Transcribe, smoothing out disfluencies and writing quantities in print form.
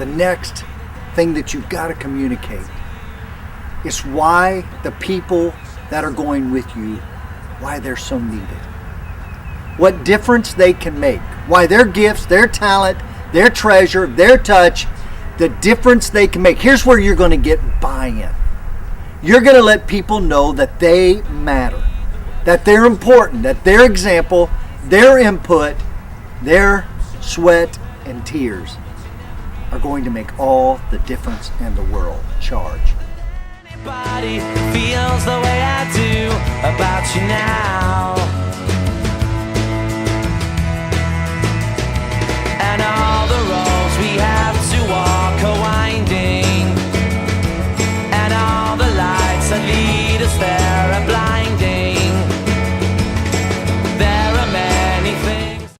the next thing that you've got to communicate is why the people that are going with you, why they're so needed. What difference they can make. Why their gifts, their talent, their treasure, their touch, the difference they can make. Here's where you're going to get buy-in. You're going to let people know that they matter, that they're important, that their example, their input, their sweat and tears are going to make all the difference in the world. Charge. Anybody feels the way I do.